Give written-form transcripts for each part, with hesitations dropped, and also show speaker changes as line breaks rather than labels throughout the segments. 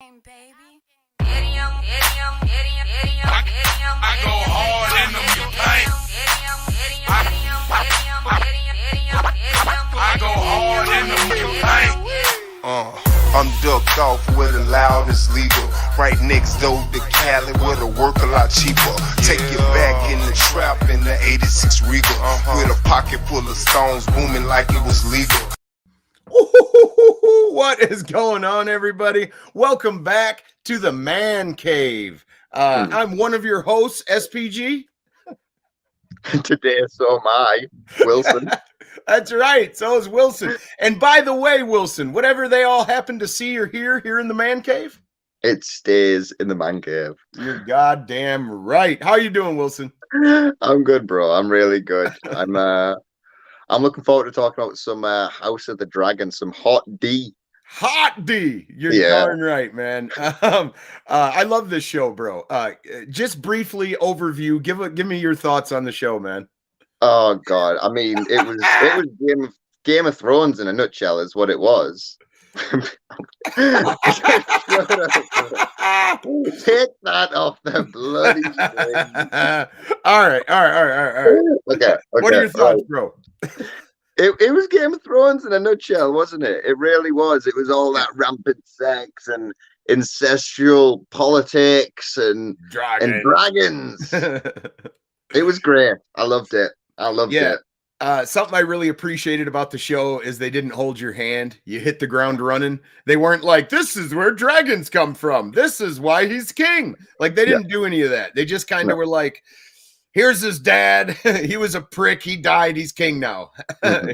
I go hard in them paint. I go hard in them paint. I'm ducked off where the loudest legal. Right next door to Cali where the work a lot cheaper. Take you back in the trap in the 86 Regal. With a pocket full of stones booming like it was legal.
What is going on, everybody? Welcome back to the Man Cave. I'm one of your hosts, SPG.
Today, so am I, Wilson.
That's right. So is Wilson. And by the way, Wilson, whatever they all happen to see or hear here in the Man Cave,
It stays in the Man Cave.
you're goddamn right. How you doing, Wilson?
I'm good, bro. I'm really good. I'm looking forward to talking about some House of the Dragon, some Hot D.
Hot D. You're darn right, man. I love this show, bro. Just briefly overview. Give me your thoughts on the show, man.
Oh God, I mean, it was Game of Thrones in a nutshell, is what it was. Take that off the bloody screen.
All right.
Okay.
What are your thoughts, bro?
It was Game of Thrones in a nutshell, wasn't it? It really was. It was all that rampant sex and incestual politics and dragons. It was great. I loved it. It.
Something I really appreciated about the show is they didn't hold your hand. You hit the ground running. They weren't like, this is where dragons come from. This is why he's king. Like, they didn't do any of that. They just kind of were like, here's his dad. He was a prick. He died. He's king now.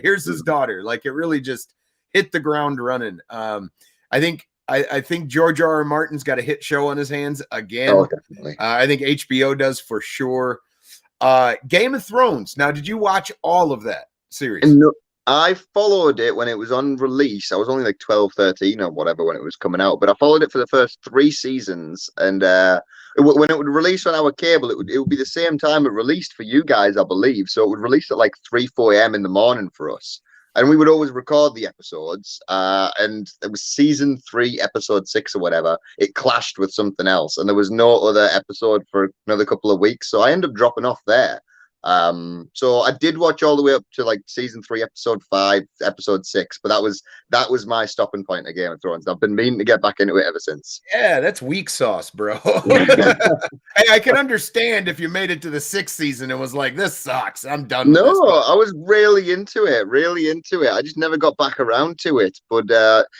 Here's his daughter. Like, it really just hit the ground running. I think George R.R. Martin's got a hit show on his hands again.
Oh, definitely.
I think HBO does for sure. Game of Thrones. Now, did you watch all of that series?
No, I followed it when it was on release. I was only like 12, 13 or whatever when it was coming out, but I followed it for the first 3 seasons. And when it would release on our cable, it would be the same time it released for you guys, I believe. So it would release at like 3, 4 a.m. in the morning for us. And we would always record the episodes. And it was season 3, episode 6 or whatever. It clashed with something else. And there was no other episode for another couple of weeks. So I ended up dropping off there. So I did watch all the way up to like season 3, episode 5, episode 6, but that was my stopping point of Game of Thrones. I've been meaning to get back into it ever since.
Yeah, that's weak sauce, bro. I can understand if you made it to the 6th season and was like, this sucks. I'm done with this.
No, I was really into it. I just never got back around to it. But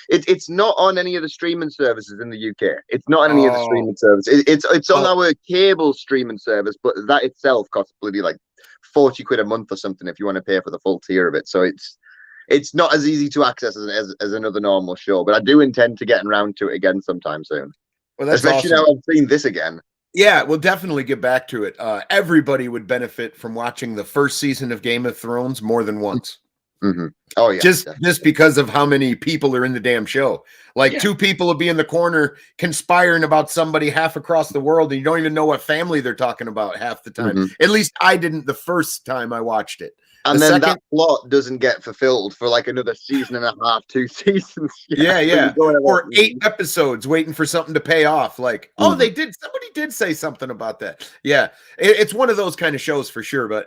it's not on any of the streaming services in the UK. It's not on any of the streaming services. It's on our cable streaming service, but that itself costs bloody like 40 quid a month or something if you want to pay for the full tier of it. So it's not as easy to access as another normal show, but I do intend to get around to it again sometime soon.
Well, that's
especially
awesome.
now I've seen this again.
Yeah, we'll definitely get back to it. Everybody would benefit from watching the first season of Game of Thrones more than once.
Mm-hmm. Oh yeah,
just because of how many people are in the damn show. Like 2 people will be in the corner conspiring about somebody half across the world, and you don't even know what family they're talking about half the time. At least I didn't the first time I watched it.
And then that plot doesn't get fulfilled for like another season and a half, 2 seasons.
Yeah. Or 8 episodes waiting for something to pay off. Like, somebody did say something about that. Yeah. It's one of those kind of shows for sure. But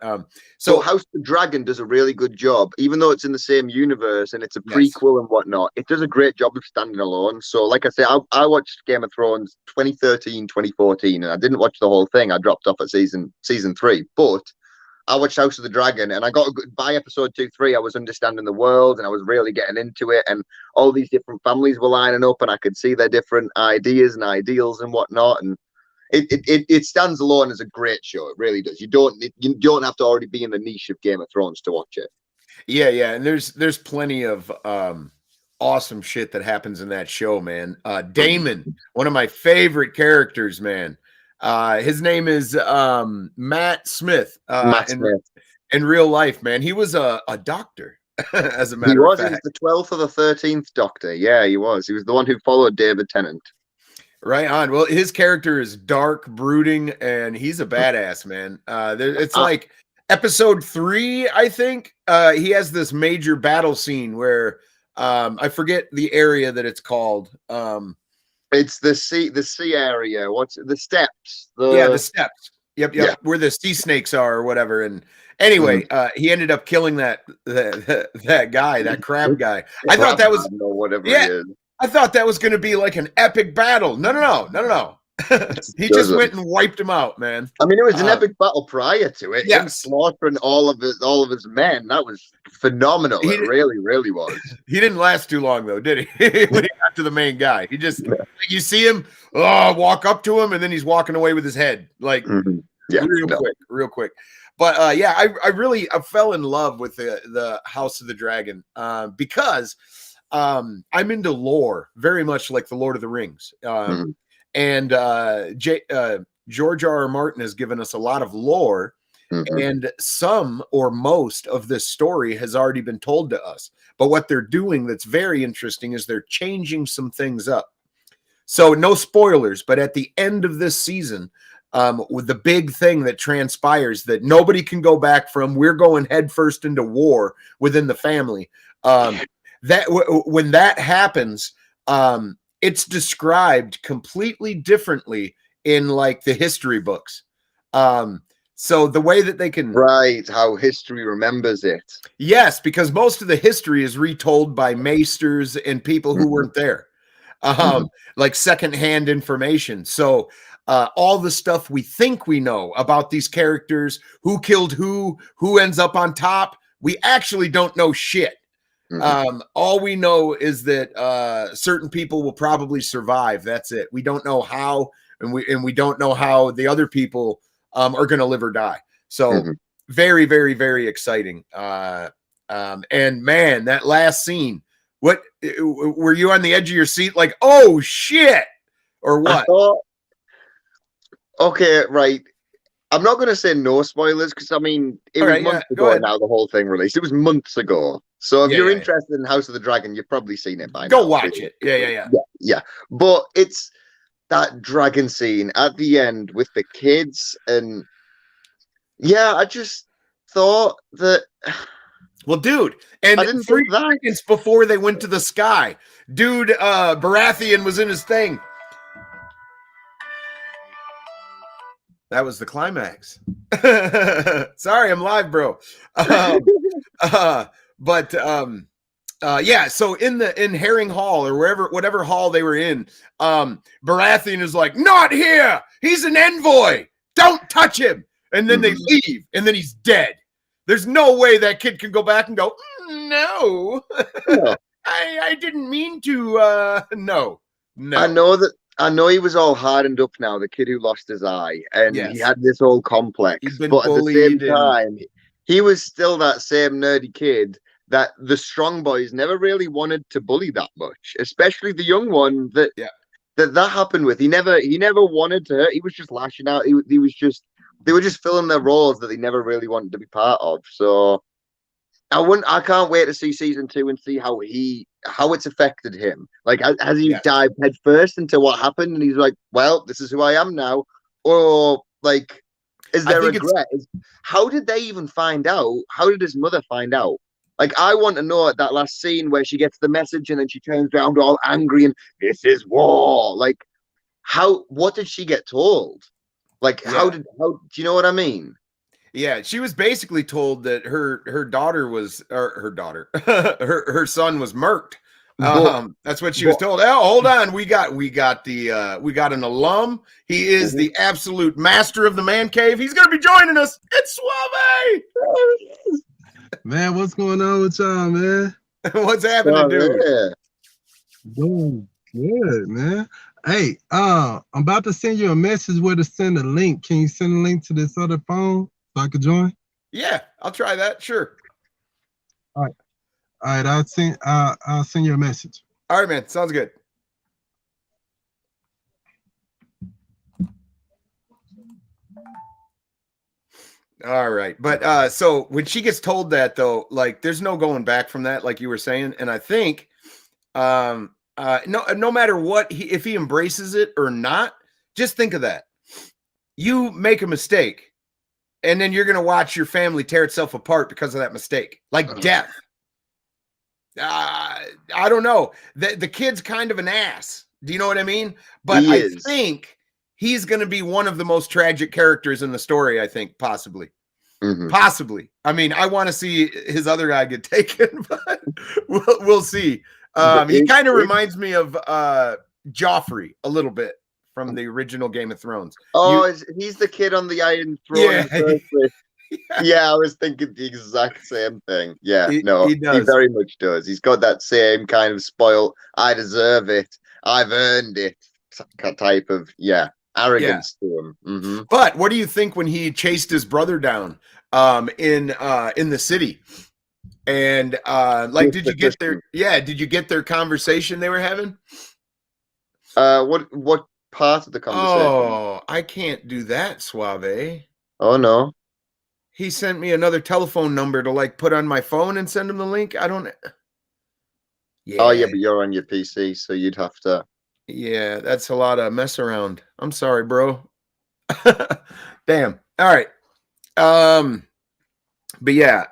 so House of the Dragon does a really good job, even though it's in the same universe and it's a prequel and whatnot. It does a great job of standing alone. So like I say, I watched Game of Thrones 2013, 2014, and I didn't watch the whole thing. I dropped off at season 3, but I watched House of the Dragon, and I got by episode 2, 3. I was understanding the world, and I was really getting into it. And all these different families were lining up, and I could see their different ideas and ideals and whatnot. And it stands alone as a great show. It really does. You don't have to already be in the niche of Game of Thrones to watch it.
Yeah, and there's plenty of awesome shit that happens in that show, man. Damon, one of my favorite characters, man. His name is Matt Smith. In real life, man, he was a doctor. As a matter of fact,
he was the 12th or the 13th Doctor. Yeah, he was. He was the one who followed David Tennant.
Right on. Well, his character is dark, brooding, and he's a badass, man. It's like episode 3, I think. He has this major battle scene where I forget the area that it's called.
It's the sea area. What's it? The steps?
Yeah, the steps. Yep,
Yeah.
where the sea snakes are or whatever. And anyway, he ended up killing that guy, that crab guy. I thought that was
or whatever.
yeah.
It is.
I thought that was going to be like an epic battle. No. He just went and wiped him out, man.
I mean, it was an epic battle prior to it.
Yes.
Him slaughtering all of his men. That was phenomenal. It really, really was.
He didn't last too long though, did he? When he got to the main guy, he just you see him walk up to him, and then he's walking away with his head, like real quick. But I fell in love with the House of the Dragon because I'm into lore, very much like the Lord of the Rings. And George R.R. Martin has given us a lot of lore, and some or most of this story has already been told to us. But what they're doing that's very interesting is they're changing some things up. So no spoilers, but at the end of this season, with the big thing that transpires that nobody can go back from, we're going headfirst into war within the family. When that happens, it's described completely differently in like the history books. So the way that they can
how history remembers it.
Yes, because most of the history is retold by maesters and people who weren't there. Like secondhand information. So all the stuff we think we know about these characters, who killed who ends up on top, we actually don't know shit. All we know is that certain people will probably survive. That's it. We don't know how, and we don't know how the other people are going to live or die. So very, very, very exciting. And man, that last scene, what were you on the edge of your seat? Like, oh shit, or what?
Okay, right. I'm not going to say no spoilers because I mean it was months ago now. The whole thing released. It was months ago. So if you're interested in House of the Dragon, you've probably seen it by now.
Go watch it. Yeah.
But it's that dragon scene at the end with the kids, and I just thought that.
Well, dude, and 3 seconds before they went to the sky, dude, Baratheon was in his thing. That was the climax. Sorry, I'm live, bro. So in Herring Hall or whatever hall they were in, Baratheon is like, not here. He's an envoy. Don't touch him. And then they leave, and then he's dead. There's no way that kid can go back and go, no. I didn't mean to. No.
I know he was all hardened up now, the kid who lost his eye, and he had this whole complex. But at the same time, he was still that same nerdy kid that the strong boys never really wanted to bully that much, especially the young one that happened with. He never wanted to hurt. He was just lashing out. They were just filling their roles that they never really wanted to be part of. So I can't wait to see season 2 and see how it's affected him. Like, has he dived head first into what happened, and he's like, well, this is who I am now, or like, is there regret? How did they even find out? How did his mother find out? Like, I want to know at that last scene where she gets the message and then she turns around all angry and this is war. Like, what did she get told? Like, how do you know what I mean?
Yeah, she was basically told that her daughter was, or her daughter, her son was murked. That's what she was told. Oh, hold on, we got an alum. He is the absolute master of the man cave. He's gonna be joining us. It's Suave.
Man, what's going on with y'all, man?
What's happening, dude?
Doing good, man. Hey, I'm about to send you a message where to send a link. Can you send a link to this other phone so I could join?
Yeah, I'll try that. Sure.
All right. I'll send you a message.
All right, man. Sounds good. All right. But so when she gets told that, though, like, there's no going back from that, like you were saying. And I think no matter what, if he embraces it or not, just think of that. You make a mistake, and then you're going to watch your family tear itself apart because of that mistake, like death. I don't know. The kid's kind of an ass. Do you know what I mean? But
He
I
is.
think he's going to be one of the most tragic characters in the story, I think, possibly.
Mhm.
Possibly. I mean, I want to see his other guy get taken, but we'll see. He kind of reminds me of Joffrey a little bit from the original Game of Thrones.
Oh, he's the kid on the Iron Throne.
Yeah.
In the first place. Yeah, I was thinking the exact same thing. Yeah,
He
he
does.
very much does. He's got that same kind of spoiled, I deserve it, I've earned it type of arrogance to him. Mm-hmm.
But what do you think when he chased his brother down in the city? And like, did you get their did you get their conversation they were having?
What part of the conversation?
Oh, I can't do that, Suave.
Oh no.
He sent me another telephone number to like put on my phone and send him the link. I don't. Yeah.
Oh yeah, but you're on your PC, so you'd have to.
Yeah, that's a lot of mess around. I'm sorry, bro. Damn. All right. But yeah,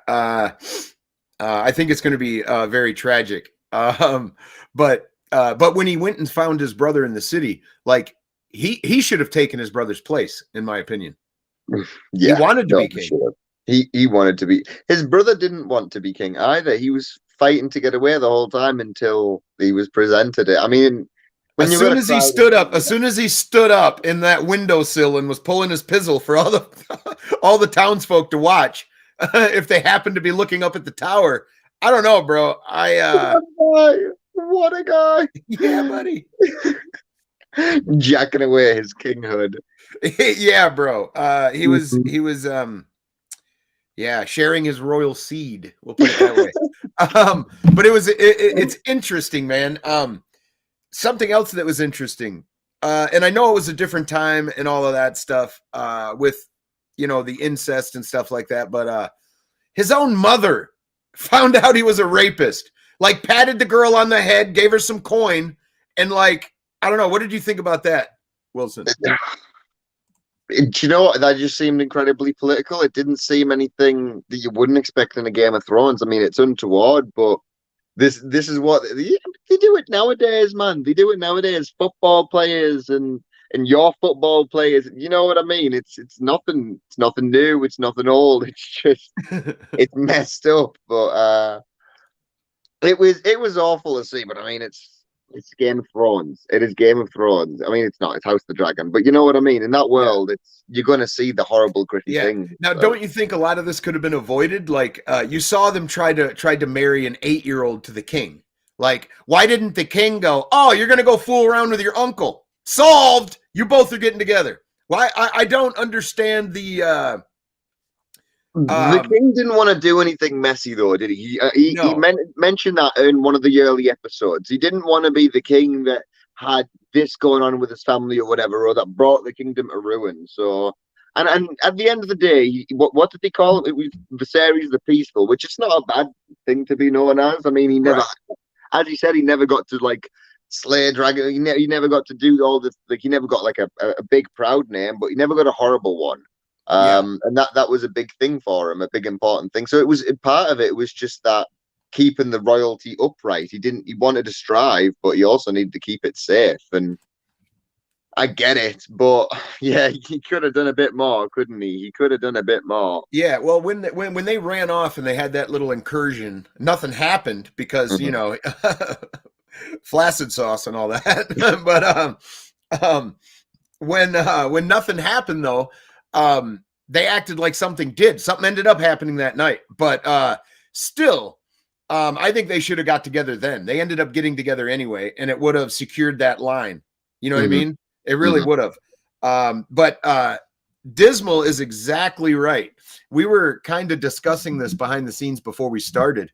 I think it's going to be very tragic. But when he went and found his brother in the city, like he should have taken his brother's place, in my opinion.
Yeah,
he wanted to be king.
Sure. He wanted to be. His brother didn't want to be king either. He was fighting to get away the whole time until he was presented it. I mean,
as soon as he stood up in that windowsill and was pulling his pizzle for all the townsfolk to watch, if they happened to be looking up at the tower, I don't know, bro.
What a guy!
Yeah, buddy.
Jacking away his kinghood.
Yeah, bro. He was sharing his royal seed. We'll put it that way. But it's interesting, man. Something else that was interesting, and I know it was a different time and all of that stuff, with the incest and stuff like that. But his own mother found out he was a rapist. Like, patted the girl on the head, gave her some coin, and like, I don't know. What did you think about that, Wilson?
Do you know what? That just seemed incredibly political. It didn't seem anything that you wouldn't expect in a Game of Thrones. I mean, it's untoward, but this is what they do it nowadays, man. They do it nowadays. Football players and your football players. You know what I mean? It's nothing. It's nothing new. It's nothing old. It's just it's messed up. But it was awful to see. But I mean, it's Game of Thrones. It is Game of Thrones. I mean, it's not. It's House of the Dragon. But you know what I mean? In that world, you're going to see the horrible, gritty things.
Now, don't you think a lot of this could have been avoided? Like, you saw them try to marry an 8-year-old to the king. Like, why didn't the king go, oh, you're going to go fool around with your uncle? Solved. You both are getting together. Why? I don't understand the
king didn't want to do anything messy, though, did he? He mentioned that in one of the early episodes. He didn't want to be the king that had this going on with his family or whatever, or that brought the kingdom to ruin. So, and at the end of the day, what did they call it? It was Viserys the Peaceful, which is not a bad thing to be known as. I mean, he never, as he said, he never got to like slay a dragon. He never got to do all this. Like, he never got like a big proud name, but he never got a horrible one. And that was a big thing for him, a big important thing. So it was part of it was just that keeping the royalty upright. He wanted to strive, but he also needed to keep it safe. And I get it, but yeah, he could have done a bit more, couldn't he? He could have done a bit more.
Yeah, well, when they ran off and they had that little incursion, nothing happened because flaccid sauce and all that. But when nothing happened though. They acted like something ended up happening that night, but still, I think they should have got together then. They ended up getting together anyway, and it would have secured that line. You know what I mean? It really would have. But Dismal is exactly right. We were kind of discussing this behind the scenes before we started.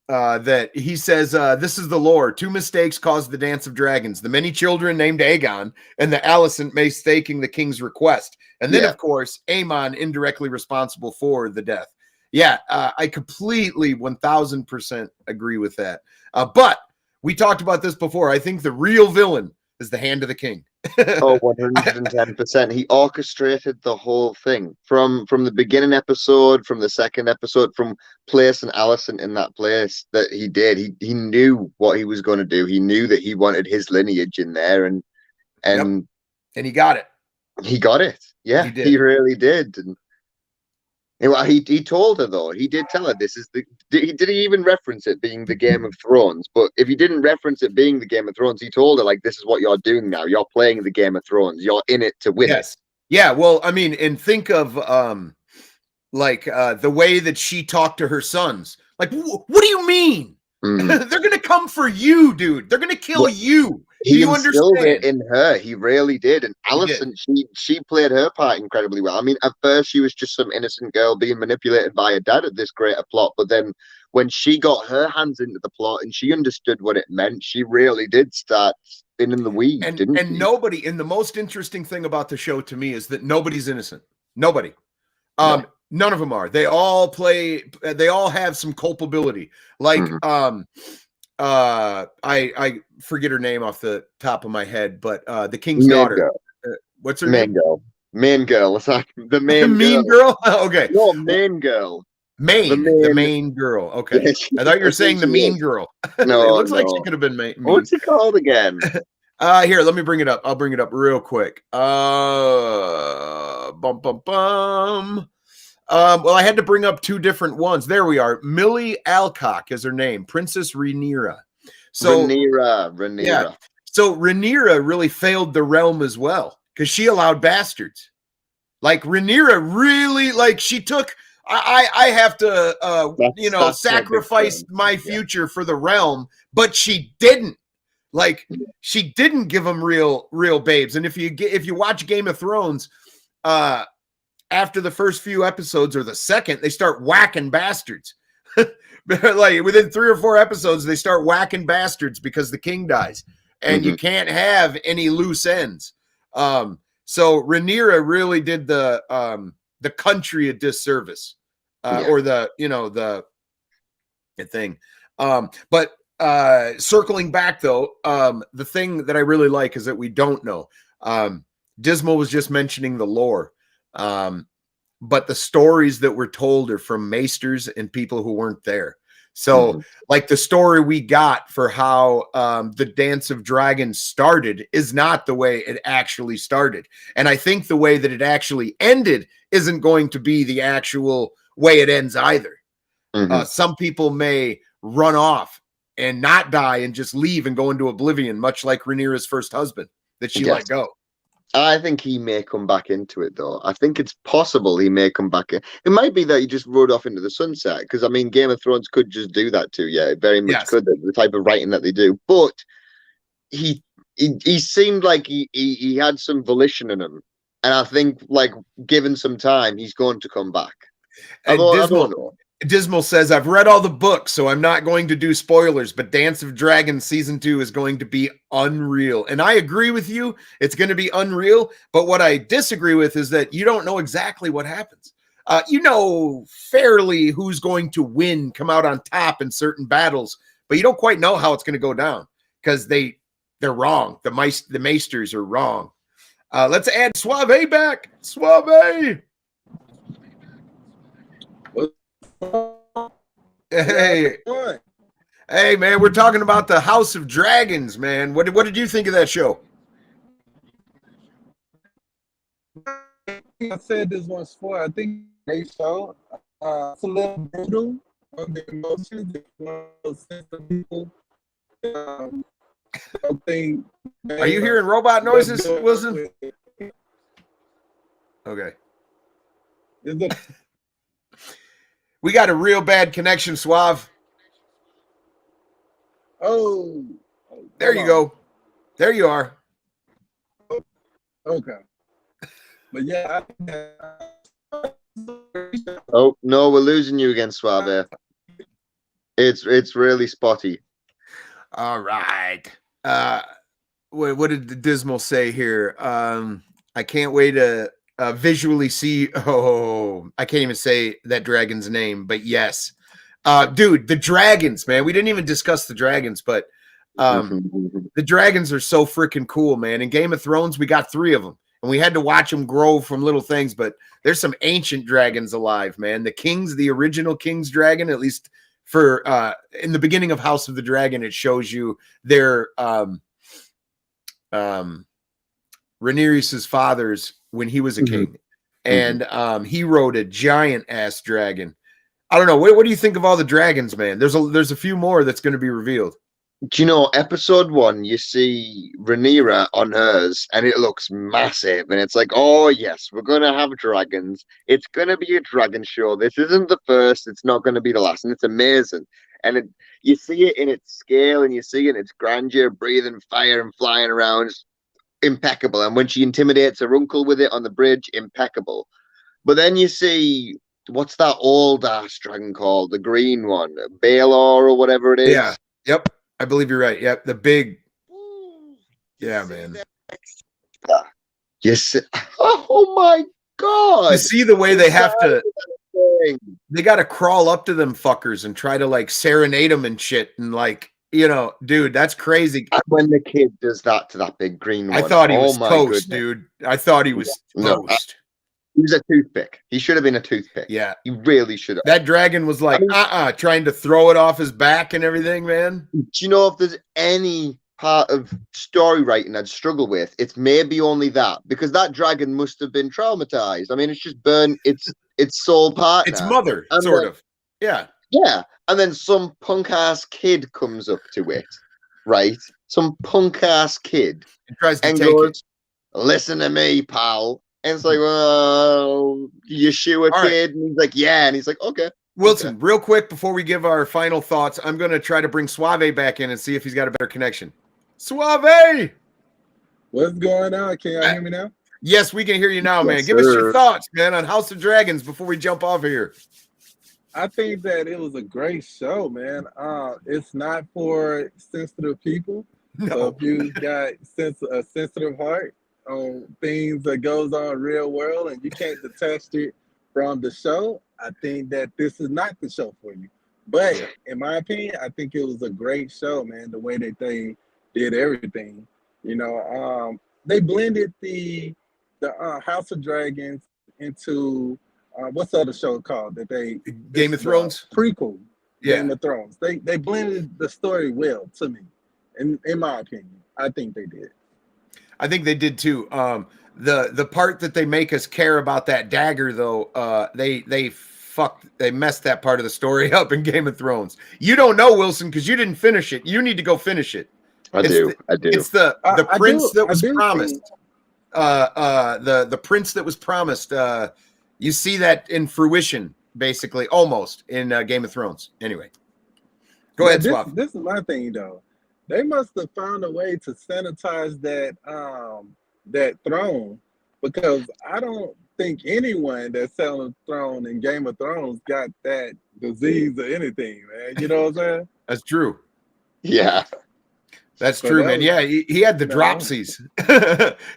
That he says, this is the lore. 2 mistakes caused the dance of dragons. The many children named Aegon and the Alicent mistaking the king's request. And then, of course, Aemon indirectly responsible for the death. Yeah, I completely 1000% agree with that. But we talked about this before. I think the real villain is the Hand of the King.
Oh, 110%. He orchestrated the whole thing from the beginning episode, from the second episode, from placing Allison in that place that he did. He knew what he was going to do. He knew that he wanted his lineage in there, and
and he got it.
he got it. Yeah,
He did.
he really did. And well, he told her though. He did tell her this is the. Did he even reference it being the Game of Thrones? But if he didn't reference it being the Game of Thrones, he told her like, "This is what you're doing now. You're playing the Game of Thrones. You're in it to win
Yes.
it."
Yeah. Well, I mean, and think of the way that she talked to her sons. Like, what do you mean?
Mm.
They're gonna come for you, dude. They're gonna kill
Well,
you. Do
He
you
instilled
understand?
it in her. He really did. And Allison, she played her part incredibly well. I mean, at first she was just some innocent girl being manipulated by her dad at this greater plot. But then when she got her hands into the plot and she understood what it meant, she really did start spinning the weed, didn't
And
she?
nobody, and the most interesting thing about the show to me is that nobody's innocent. Nobody.
No.
None of them are. They all have some culpability. Like I forget her name off the top of my head, but the king's
Main
daughter.
girl.
What's her
Main
name?
girl. Main girl. It's like the main
Mean
girl.
girl? Okay.
No, main girl.
The main girl. Okay.
Yeah,
I thought you were
I think
saying the
she
mean
is.
girl.
No,
It looks like she
no.
could have been mean.
What's he called again?
Here, let me bring it up. I'll bring it up real quick. Bum bum bum. Well, I had to bring up two different ones. There we are. Millie Alcock is her name. Princess Rhaenyra. So
Rhaenyra.
yeah. So Rhaenyra really failed the realm as well because she allowed bastards. Like Rhaenyra really, like she took. I have to,
That's
sacrifice my future for the realm, but she didn't. Like she didn't give them real babes. And if you watch Game of Thrones, after the first few episodes or the second, they start whacking bastards. Like within 3 or 4 episodes, they start whacking bastards because the king dies, and you can't have any loose ends. So Rhaenyra really did the country a disservice, or the thing. But circling back though, the thing that I really like is that we don't know. Dismal was just mentioning the lore. But the stories that were told are from maesters and people who weren't there. So like the story we got for how the Dance of Dragons started is not the way it actually started. And I think the way that it actually ended isn't going to be the actual way it ends either. Some people may run off and not die and just leave and go into oblivion, much like Rhaenyra's first husband that she let go.
I think he may come back into it, though. I think it's possible he may come back in. It might be that he just rode off into the sunset, because, I mean, Game of Thrones could just do that too. Yeah, it very much could, the type of writing that they do. But he seemed like he had some volition in him. And I think, like, given some time, he's going to come back.
Dismal says, I've read all the books, so I'm not going to do spoilers, but Dance of Dragons Season 2 is going to be unreal. And I agree with you. It's going to be unreal. But what I disagree with is that you don't know exactly what happens. You know fairly who's going to win, come out on top in certain battles, but you don't quite know how it's going to go down because they're wrong. The maesters are wrong. Let's add Suave back. Suave. Hey, man, we're talking about the House of Dragons, man. What did you think of that show?
I said this once before. I think great show. It's a little brutal on the emotions. People.
Are you hearing robot noises, Wilson? Okay. We got a real bad connection, Suave.
Oh.
There you go. There you are.
Okay. But yeah.
Oh, no, we're losing you again, Suave. It's really spotty.
All right. What did the Dismal say here? I can't wait to visually see. Oh, I can't even say that dragon's name, but yes. Dude, the dragons, man. We didn't even discuss the dragons, but The dragons are so freaking cool, man. In Game of Thrones, we got 3 of them, and we had to watch them grow from little things. But there's some ancient dragons alive, man. The original King's dragon, at least for in the beginning of House of the Dragon, it shows you their Rhaenyra's father's when he was a king, and he rode a giant ass dragon. I don't know. What do you think of all the dragons, man? There's a few more that's going to be revealed.
Do you know, episode 1, you see Rhaenyra on hers, and it looks massive, and it's like, oh yes, we're gonna have dragons. It's gonna be a dragon show. This isn't the first. It's not gonna be the last, and it's amazing. And you see it in its scale, and you see it in its grandeur, breathing fire and flying around, it's impeccable. And when she intimidates her uncle with it on the bridge, impeccable. But then you see, what's that old ass dragon called? The green one, Baelor or whatever it is.
Yeah. Yep. I believe you're right. Yep. The big. Yeah, man.
Yes. Oh my God.
You see the way they have to. They got to crawl up to them fuckers and try to like serenade them and shit. And like, dude, that's crazy.
When the kid does that to that big green one.
I thought he was toast, dude. I thought he was toast.
He was a toothpick. He should have been a toothpick.
Yeah.
He really should have.
That dragon was like, trying to throw it off his back and everything, man.
Do you know if there's any part of story writing I'd struggle with? It's maybe only that, because that dragon must have been traumatized. I mean, it's just burned its soul partner.
Its mother, sort of. Yeah.
Yeah. And then some punk-ass kid comes up to it, right? Some punk-ass kid.
And tries to take
goes,
it.
Listen to me, pal. And it's like, well, you shoe a kid? And he's like, yeah. And he's like, okay.
Wilson, real quick, before we give our final thoughts, I'm going to try to bring Suave back in and see if he's got a better connection. Suave!
What's going on? Can y'all hear me now?
Yes, we can hear you now, man.
Yes,
Give us
sir.
your thoughts, man, on House of Dragons before we jump off here.
I think that it was a great show, man. It's not for sensitive people. So
No.
if you got a sensitive heart on things that goes on in real world and you can't detach it from the show, I think that this is not the show for you. But in my opinion, I think it was a great show, man. The way that they did everything, they blended the House of Dragons into what's the other show called that they
Game of Thrones
prequel.
Yeah.
Game of Thrones. They blended the story well to me, in my opinion. I think they did.
I think they did too. The part that they make us care about that dagger, though, they messed that part of the story up in Game of Thrones. You don't know, Wilson, because you didn't finish it. You need to go finish it.
I do.
It's the prince that was
do
promised. The prince that was promised. You see that in fruition, basically, almost in Game of Thrones. Anyway, go ahead, Swap.
This is my thing, though. They must have found a way to sanitize that throne, because I don't think anyone that sat on the throne in Game of Thrones got that disease or anything, man. You know what I'm saying?
That's true.
Yeah.
That's
So
true,
that
man.
was-
Yeah, he had the dropsies.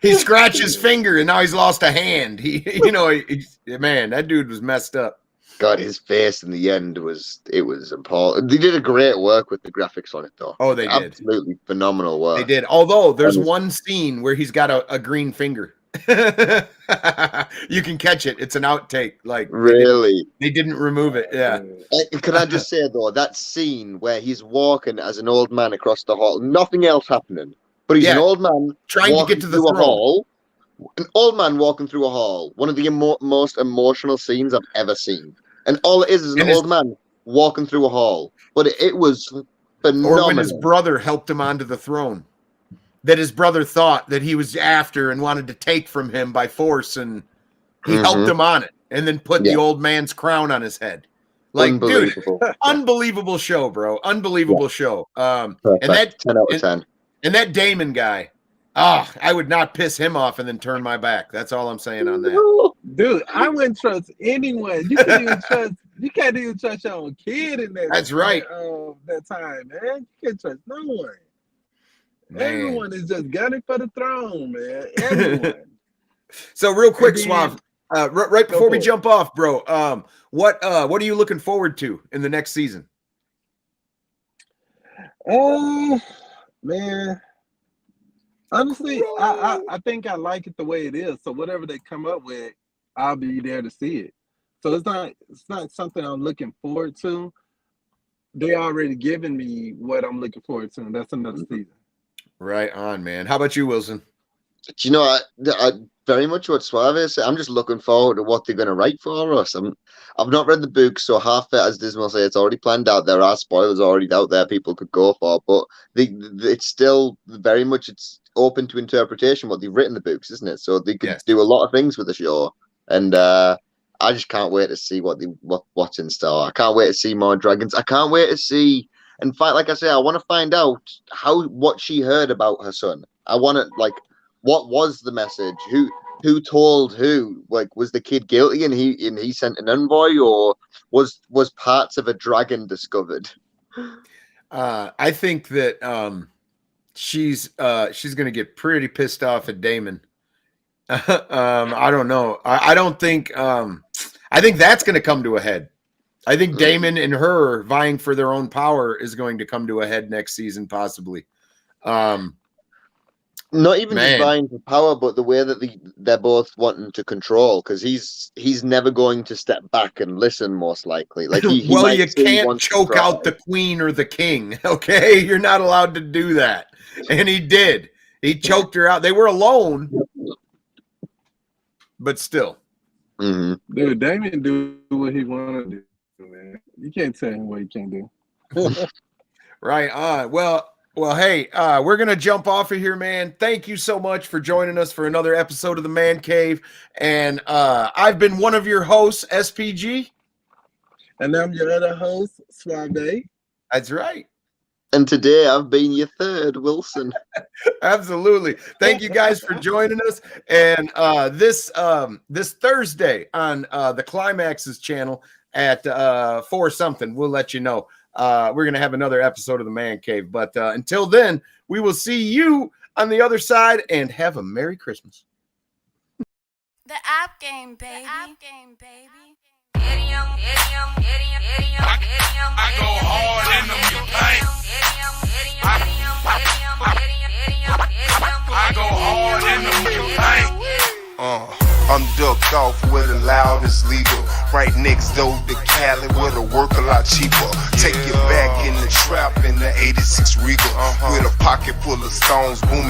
He scratched his finger and now he's lost a hand. Man, that dude was messed up.
God, his face in the end was appalling. They did a great work with the graphics on it, though.
Oh, they did.
Absolutely phenomenal work.
They did. Although there's
Honest-
one scene where he's got a green finger. You can catch it. It's an outtake. Like
Really.
they didn't remove it. Yeah.
Can I just say, though, that scene where he's walking as an old man across the hall, nothing else happening, but he's
Yeah.
an old man
Trying to
walking
get to the
through a
throne.
hall. An old man walking through a hall. One of the most emotional scenes I've ever seen. And all it is an
And his-
old man walking through a hall. But it was phenomenal.
Or when his brother helped him onto the throne. That his brother thought that he was after and wanted to take from him by force, and he helped him on it, and then put the
Yeah.
old man's crown on his head. Like, dude,
Unbelievable.
unbelievable show, bro. Unbelievable show.
Perfect.
And that
10 out of 10.
and that Damon guy, I would not piss him off and then turn my back. That's all I'm saying on that.
Dude, I wouldn't trust anyone. You can't even trust your own kid in that.
That's right.
That time, man. You can't trust no one.
Man.
Everyone is just gunning for the throne, man. Everyone.
So real quick,
And then-
Suave, right before we
for it.
jump off, bro, what are you looking forward to in the next season?
Man, honestly, I think I like it the way it is. So whatever they come up with, I'll be there to see it. So it's not something I'm looking forward to. They already given me what I'm looking forward to, and that's another season.
Right on, man. How about you, Wilson?
Do you know, I very much what Suave said. I'm just looking forward to what they're going to write for us. I've not read the book, so half it, as Dismal said, it's already planned out. There are spoilers already out there people could go for, but it's still very much it's open to interpretation what they've written the books, isn't it? So they could do a lot of things with the show, and I just can't wait to see what's in store. I can't wait to see more dragons. I can't wait to see. In fact, like I say, I want to find out what she heard about her son. I want to what was the message? Who told who? Like, was the kid guilty and he sent an envoy, or was parts of a dragon discovered?
I think that she's gonna get pretty pissed off at Damon. I don't know. I don't think. I think that's gonna come to a head. I think Damon and her vying for their own power is going to come to a head next season, possibly.
Not even just vying for power, but the way that they're both wanting to control, because he's never going to step back and listen, most likely. Like,
well, you can't choke out the queen or the king, okay? You're not allowed to do that, and he did. He choked her out. They were alone, but still.
Mm-hmm.
Dude, Damon do what he want to do, man. You can't tell him what he can't do.
Right on. Well, hey, we're going to jump off of here, man. Thank you so much for joining us for another episode of The Man Cave. And I've been one of your hosts, SPG.
And I'm your other host, Suave.
That's right.
And today I've been your third, Wilson.
Absolutely. Thank you guys for joining us. And this Thursday on the Climax's channel at 4 something, we'll let you know. We're going to have another episode of The Man Cave. But until then, we will see you on the other side, and have a Merry Christmas.
The app game, baby. The app game, baby.
I go hard in them, you think? I go hard in them, you think? I'm ducked off where the loudest legal. Right next door to Cali where the work a lot cheaper. Take you back in the trap in the 86 Regal. With a pocket full of stones booming